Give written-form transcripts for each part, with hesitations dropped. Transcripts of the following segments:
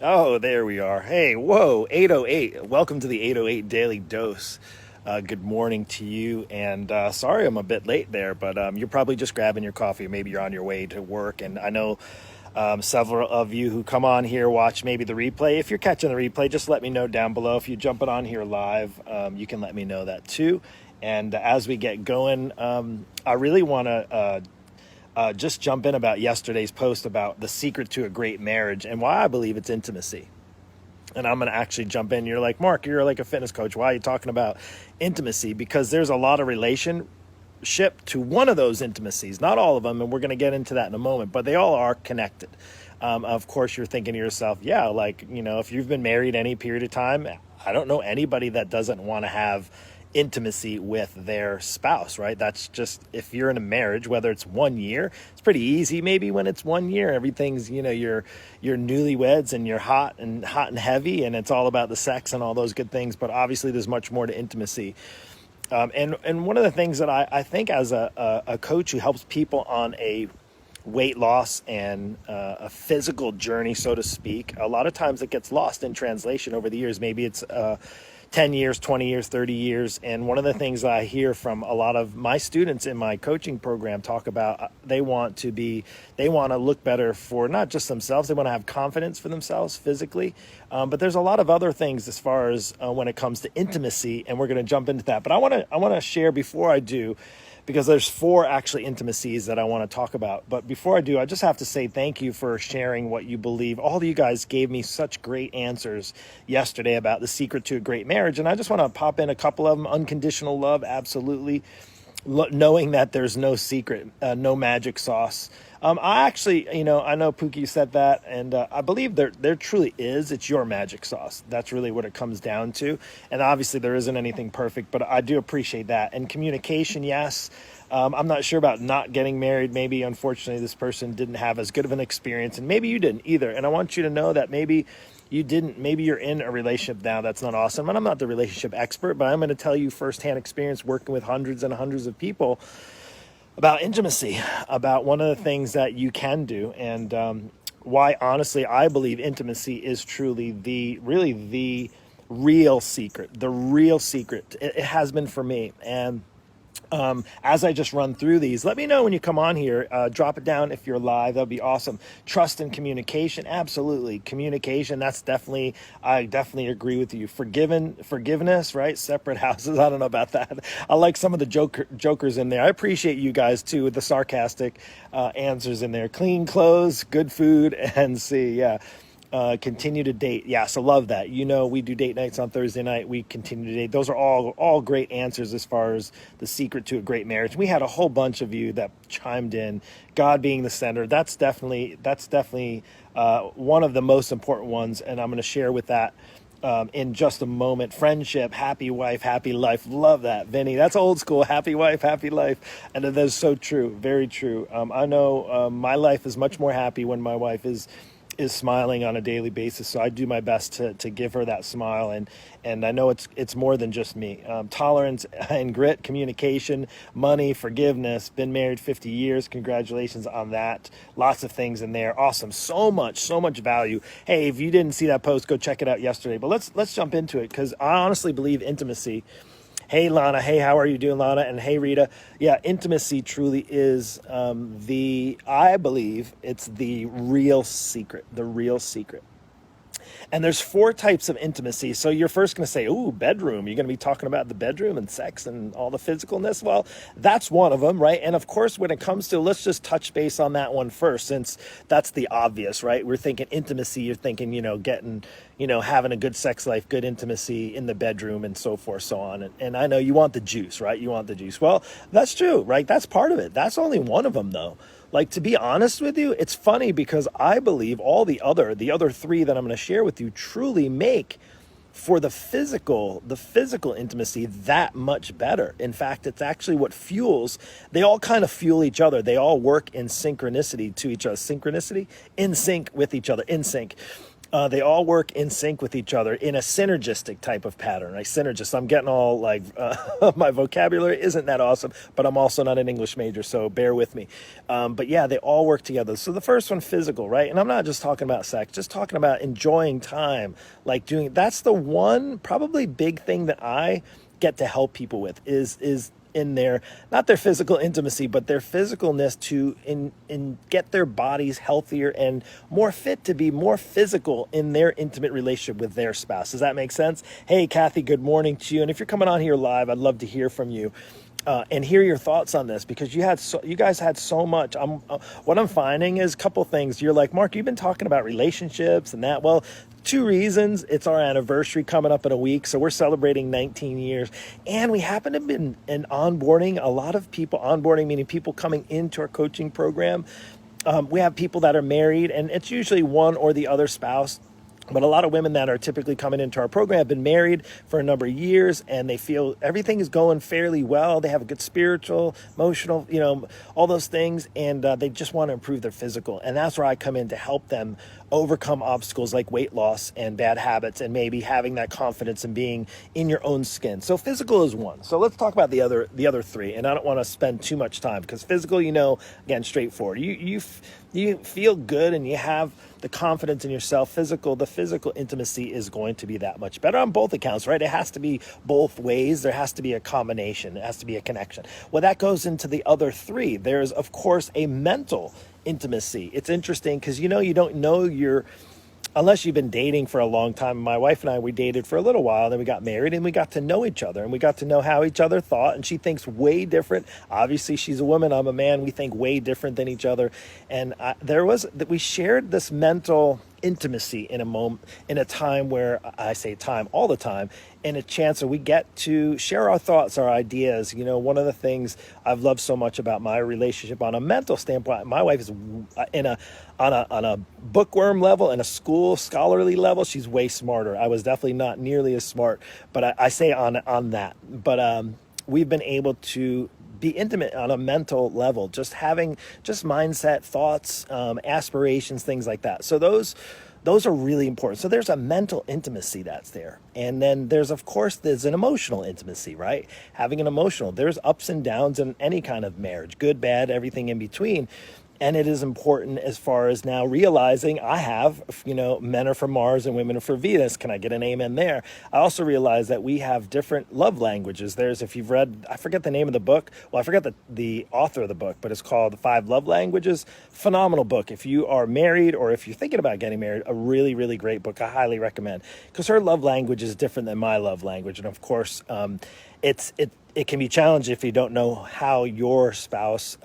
Oh, there we are. Hey, whoa, 808. Welcome to the 808 Daily Dose. Good morning to you. And sorry I'm a bit late there, but you're probably just grabbing your coffee. Maybe you're on your way to work. And I know several of you who come on here watch maybe the replay. If you're catching the replay, just let me know down below. If you're jumping on here live, you can let me know that too. And as we get going, I really want to just jump in about yesterday's post about the secret to a great marriage and why I believe it's intimacy. And I'm going to actually jump in. You're like, Mark, you're like a fitness coach. Why are you talking about intimacy? Because there's a lot of relationship to one of those intimacies, not all of them. And we're going to get into that in a moment, but they all are connected. Of course, you're thinking to yourself, yeah, like, if you've been married any period of time, I don't know anybody that doesn't want to have intimacy with their spouse, right? That's just, if you're in a marriage, whether it's 1 year, it's pretty easy. Maybe when it's 1 year, everything's, you're newlyweds and you're hot and heavy, and it's all about the sex and all those good things. But obviously there's much more to intimacy. And one of the things that I think as a coach who helps people on a weight loss and a physical journey, so to speak, a lot of times it gets lost in translation over the years. Maybe it's 10 years, 20 years, 30 years. And one of the things I hear from a lot of my students in my coaching program talk about, they want to look better for not just themselves, they want to have confidence for themselves physically. But there's a lot of other things as far as when it comes to intimacy, and we're going to jump into that. But I want to share before I do, because there's 4 actually intimacies that I want to talk about. But before I do, I just have to say thank you for sharing what you believe. All of you guys gave me such great answers yesterday about the secret to a great marriage. And I just want to pop in a couple of them. Unconditional love, absolutely. Knowing that there's no secret, no magic sauce. I actually, I know Pookie said that, and I believe there truly is. It's your magic sauce. That's really what it comes down to. And obviously there isn't anything perfect, but I do appreciate that. And communication, yes. I'm not sure about not getting married. Maybe, unfortunately, this person didn't have as good of an experience, and maybe you didn't either. And I want you to know that maybe you didn't, maybe you're in a relationship now that's not awesome. And I'm not the relationship expert, but I'm going to tell you firsthand experience working with hundreds and hundreds of people about intimacy, about one of the things that you can do, and why, honestly, I believe intimacy is truly the real secret. The real secret. It has been for me. And as I just run through these, let me know when you come on here. Drop it down if you're live. That'd be awesome. Trust and communication. Absolutely. Communication. I definitely agree with you. Forgiveness, right? Separate houses. I don't know about that. I like some of the jokers in there. I appreciate you guys too with the sarcastic answers in there. Clean clothes, good food, and see. Yeah. Continue to date. Yeah, so love that. We do date nights on Thursday night. We continue to date. Those are all great answers as far as the secret to a great marriage. We had a whole bunch of you that chimed in. God being the center. That's definitely one of the most important ones, and I'm going to share with that in just a moment. Friendship, happy wife, happy life. Love that, Vinny. That's old school. Happy wife, happy life. And that is so true. Very true. I know my life is much more happy when my wife is smiling on a daily basis. So I do my best to give her that smile. And I know it's more than just me. Tolerance and grit, communication, money, forgiveness, been married 50 years. Congratulations on that. Lots of things in there. Awesome. So much value. Hey, if you didn't see that post, go check it out yesterday. But let's jump into it, because I honestly believe intimacy. Hey, Lana. Hey, how are you doing, Lana? And hey, Rita. Yeah, intimacy truly is I believe it's the real secret, And there's 4 types of intimacy. So you're first going to say, ooh, bedroom. You're going to be talking about the bedroom and sex and all the physicalness. Well, that's one of them, right? And of course, when it comes to, let's just touch base on that one first, since that's the obvious, right? We're thinking intimacy. You're thinking, getting, having a good sex life, good intimacy in the bedroom and so forth, so on. And I know you want the juice, right? You want the juice. Well, that's true, right? That's part of it. That's only one of them, though. Like, to be honest with you, it's funny because I believe all the other 3 that I'm going to share with you truly make for the physical intimacy that much better. In fact, it's actually what they all kind of fuel each other. They all work in synchronicity to each other. Synchronicity? In sync with each other, in sync. They all work in sync with each other in a synergistic type of pattern. Like synergist, I'm getting all like my vocabulary isn't that awesome, but I'm also not an English major, so bear with me. But yeah, they all work together. So the first one, physical, right? And I'm not just talking about sex, just talking about enjoying time, like doing. That's the one probably big thing that I get to help people with is in their, not their physical intimacy, but their physicalness to in get their bodies healthier and more fit to be more physical in their intimate relationship with their spouse. Does that make sense? Hey, Kathy, good morning to you. And if you're coming on here live, I'd love to hear from you. And hear your thoughts on this, because you guys had so much. What I'm finding is a couple things. You're like, Mark, you've been talking about relationships and that. Well, two reasons. It's our anniversary coming up in a week, so we're celebrating 19 years, and we happen to have been in onboarding a lot of people. Onboarding meaning people coming into our coaching program. We have people that are married, and it's usually one or the other spouse. But a lot of women that are typically coming into our program have been married for a number of years, and they feel everything is going fairly well. They have a good spiritual, emotional, all those things, and they just want to improve their physical. And that's where I come in to help them overcome obstacles like weight loss and bad habits, and maybe having that confidence in being in your own skin. So physical is one. So let's talk about the other three. And I don't want to spend too much time, because physical, again, straightforward. You feel good and you have the confidence in yourself. The physical intimacy is going to be that much better on both accounts, right? It has to be both ways. There has to be a combination. It has to be a connection. Well, that goes into the other three. There's, of course, a mental intimacy. It's interesting because, you don't know unless you've been dating for a long time. My wife and I, we dated for a little while, then we got married, and we got to know each other, and we got to know how each other thought. And she thinks way different. Obviously, she's a woman, I'm a man. We think way different than each other. And we shared this mental intimacy in a time where, I say time all the time, and a chance where we get to share our thoughts, our ideas. One of the things I've loved so much about my relationship on a mental standpoint, my wife is on a bookworm level and a scholarly level, she's way smarter. I was definitely not nearly as smart, but I say on that. But we've been able to be intimate on a mental level, just having mindset, thoughts, aspirations, things like that. So those are really important. So there's a mental intimacy that's there. And then there's an emotional intimacy, right? Having an emotional, there's ups and downs in any kind of marriage, good, bad, everything in between. And it is important as far as now realizing I have, men are from Mars and women are from Venus. Can I get an amen there? I also realize that we have different love languages. If you've read, I forget the name of the book. Well, I forget the author of the book, but it's called The 5 Love Languages. Phenomenal book. If you are married or if you're thinking about getting married, a really, really great book. I highly recommend, because her love language is different than my love language. And of course, it can be challenging if you don't know how your spouse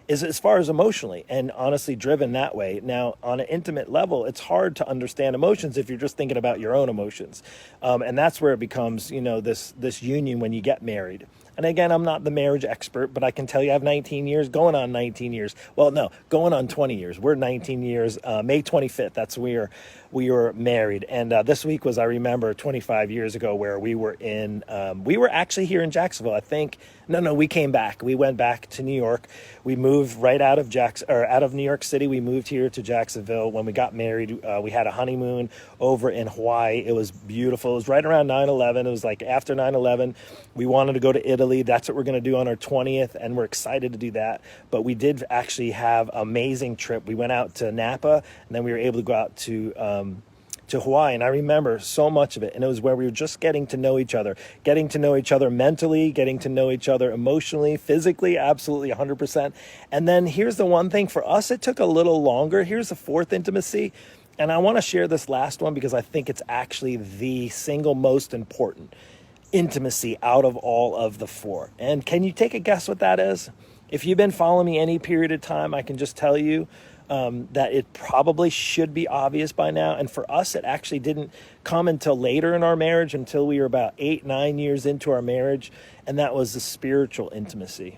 is as far as emotionally and honestly driven that way. Now, on an intimate level, it's hard to understand emotions if you're just thinking about your own emotions. And that's where it becomes, this union when you get married. And again, I'm not the marriage expert, but I can tell you I have 19 years, going on 19 years. Well, no, going on 20 years. We're 19 years, May 25th. That's when we were married. And this week was, I remember, 25 years ago, where we were actually here in Jacksonville, I think. No, we came back. We went back to New York. We moved right out of New York City. We moved here to Jacksonville. When we got married, we had a honeymoon over in Hawaii. It was beautiful. It was right around 9/11. It was like after 9/11. We wanted to go to Italy. That's what we're going to do on our 20th, and we're excited to do that. But we did actually have an amazing trip. We went out to Napa, and then we were able to go out to Hawaii. And I remember so much of it. And it was where we were just getting to know each other mentally, getting to know each other emotionally, physically, absolutely 100%. And then here's the one thing for us, it took a little longer. Here's the fourth intimacy. And I want to share this last one because I think it's actually the single most important intimacy out of all of the four. And can you take a guess what that is? If you've been following me any period of time, I can just tell you that it probably should be obvious by now. And for us, it actually didn't come until later in our marriage, until we were about 8-9 years into our marriage. And that was the spiritual intimacy.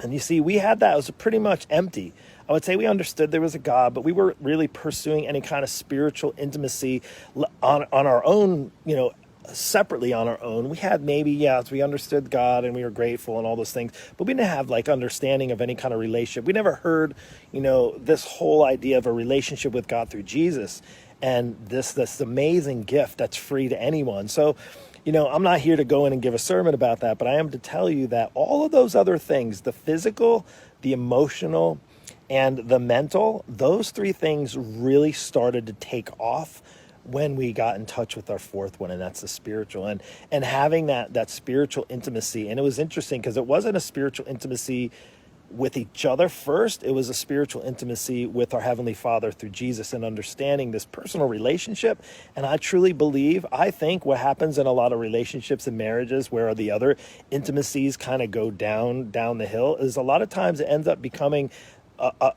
And you see, we had that. It was pretty much empty. I would say we understood there was a God, but we weren't really pursuing any kind of spiritual intimacy on our own, separately on our own. We had we understood God and we were grateful and all those things, but we didn't have understanding of any kind of relationship. We never heard, this whole idea of a relationship with God through Jesus. and this amazing gift that's free to anyone. So, I'm not here to go in and give a sermon about that, but I am to tell you that all of those other things, the physical, the emotional, and the mental, those three things really started to take off when we got in touch with our fourth one, and that's the spiritual, and having that spiritual intimacy. And it was interesting because it wasn't a spiritual intimacy with each other first. It was a spiritual intimacy with our Heavenly Father through Jesus, and understanding this personal relationship. And I truly believe, I think what happens in a lot of relationships and marriages where the other intimacies kind of go down the hill is a lot of times it ends up becoming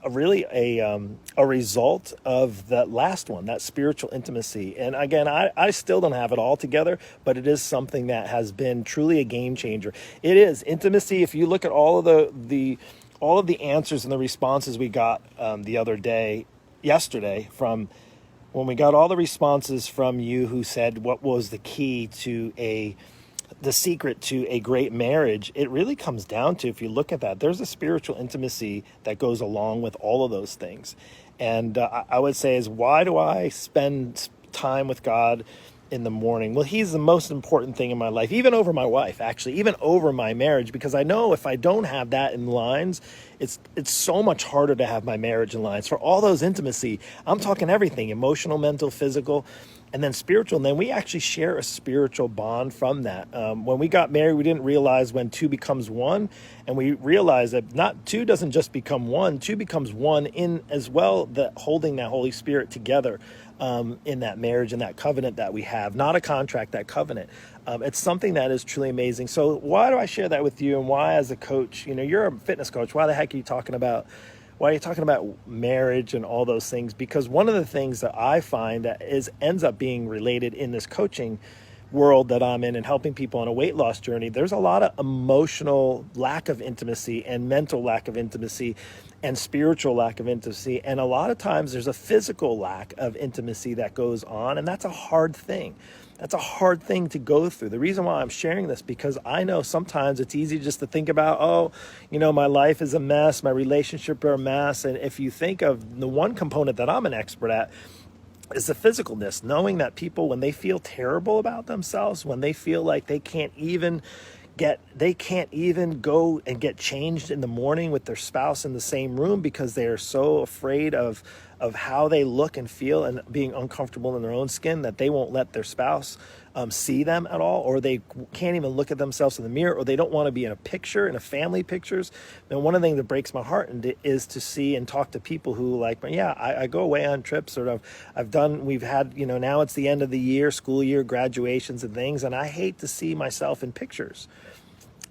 really a result of that last one, that spiritual intimacy. And again, I still don't have it all together, but it is something that has been truly a game changer. It is intimacy. If you look at all of the answers and the responses we got yesterday, from when we got all the responses from you who said what was the key to the secret to a great marriage, it really comes down to, if you look at that, there's a spiritual intimacy that goes along with all of those things. And I would say is, why do I spend time with God in the morning? Well, he's the most important thing in my life, even over my wife, actually, even over my marriage, because I know if I don't have that in lines, it's so much harder to have my marriage in lines. For all those intimacy, I'm talking everything, emotional, mental, physical, and then spiritual. And then we actually share a spiritual bond from that. When we got married, we didn't realize when two becomes one. And we realized that not two doesn't just become one, two becomes one in as well, that holding that Holy Spirit together in that marriage and that covenant that we have, not a contract, that covenant. It's something that is truly amazing. So why do I share that with you? And why, as a coach, you're a fitness coach, why the heck are you talking about marriage and all those things? Because one of the things that I find that ends up being related in this coaching world that I'm in and helping people on a weight loss journey, there's a lot of emotional lack of intimacy and mental lack of intimacy and spiritual lack of intimacy. And a lot of times there's a physical lack of intimacy that goes on, and that's a hard thing. That's a hard thing to go through. The reason why I'm sharing this, because I know sometimes it's easy just to think about, my life is a mess, my relationship are a mess. And if you think of the one component that I'm an expert at, is the physicalness, knowing that people, when they feel terrible about themselves, when they feel like they can't even go and get changed in the morning with their spouse in the same room because they are so afraid of how they look and feel and being uncomfortable in their own skin, that they won't let their spouse see them at all, or they can't even look at themselves in the mirror, or they don't want to be in a family pictures. And one of the things that breaks my heart is to see and talk to people who I go away on trips, or we've had, now it's the end of the year, school year, graduations and things, and I hate to see myself in pictures.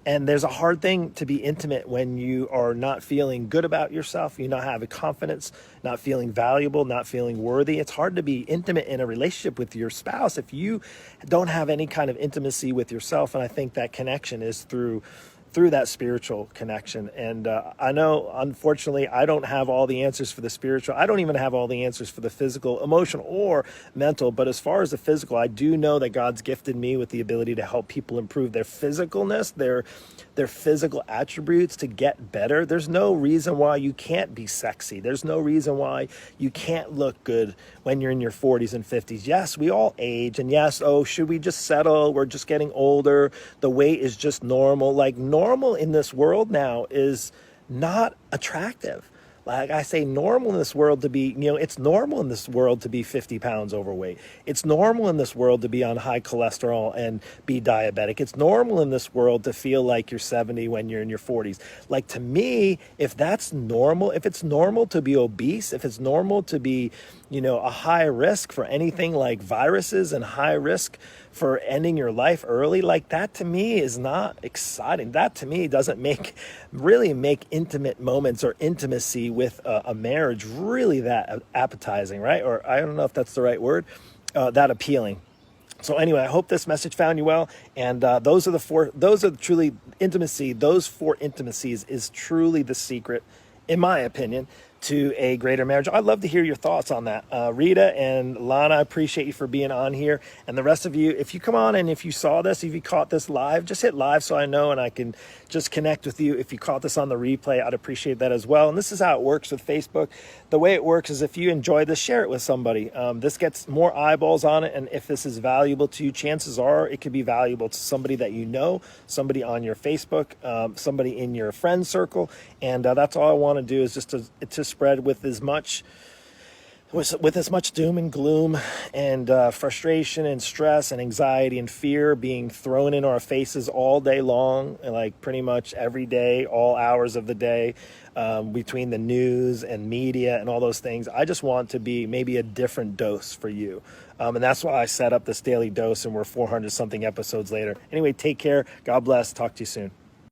And there's a hard thing to be intimate when you are not feeling good about yourself, you not having confidence, not feeling valuable, not feeling worthy. It's hard to be intimate in a relationship with your spouse if you don't have any kind of intimacy with yourself. And I think that connection is through that spiritual connection. And I know, unfortunately, I don't have all the answers for the spiritual. I don't even have all the answers for the physical, emotional, or mental. But as far as the physical, I do know that God's gifted me with the ability to help people improve their physicalness, their physical attributes, to get better. There's no reason why you can't be sexy. There's no reason why you can't look good when you're in your 40s and 50s. Yes, we all age. And yes, should we just settle? We're just getting older. The weight is just normal. Normal in this world now is not attractive. Like I say, normal in this world to be, it's normal in this world to be 50 pounds overweight. It's normal in this world to be on high cholesterol and be diabetic. It's normal in this world to feel like you're 70 when you're in your 40s. To me, if that's normal, if it's normal to be obese, if it's normal to be, a high risk for anything like viruses and high risk for ending your life early, that to me is not exciting. That to me doesn't really make intimate moments or intimacy with a marriage really that appetizing, right? Or I don't know if that's the right word, that appealing. So anyway, I hope this message found you well. And those are truly intimacy. Those four intimacies is truly the secret, in my opinion, to a greater marriage. I'd love to hear your thoughts on that. Rita and Lana, I appreciate you for being on here. And the rest of you, if you come on and if you saw this, if you caught this live, just hit live so I know and I can just connect with you. If you caught this on the replay, I'd appreciate that as well. And this is how it works with Facebook. The way it works is if you enjoy this, share it with somebody. This gets more eyeballs on it. And if this is valuable to you, chances are it could be valuable to somebody that you know, somebody on your Facebook, somebody in your friend circle. And that's all I want to do is just to spread with as much doom and gloom and frustration and stress and anxiety and fear being thrown in our faces all day long, like pretty much every day, all hours of the day, between the news and media and all those things. I just want to be maybe a different dose for you. And that's why I set up this daily dose, and we're 400 something episodes later. Anyway, take care. God bless. Talk to you soon.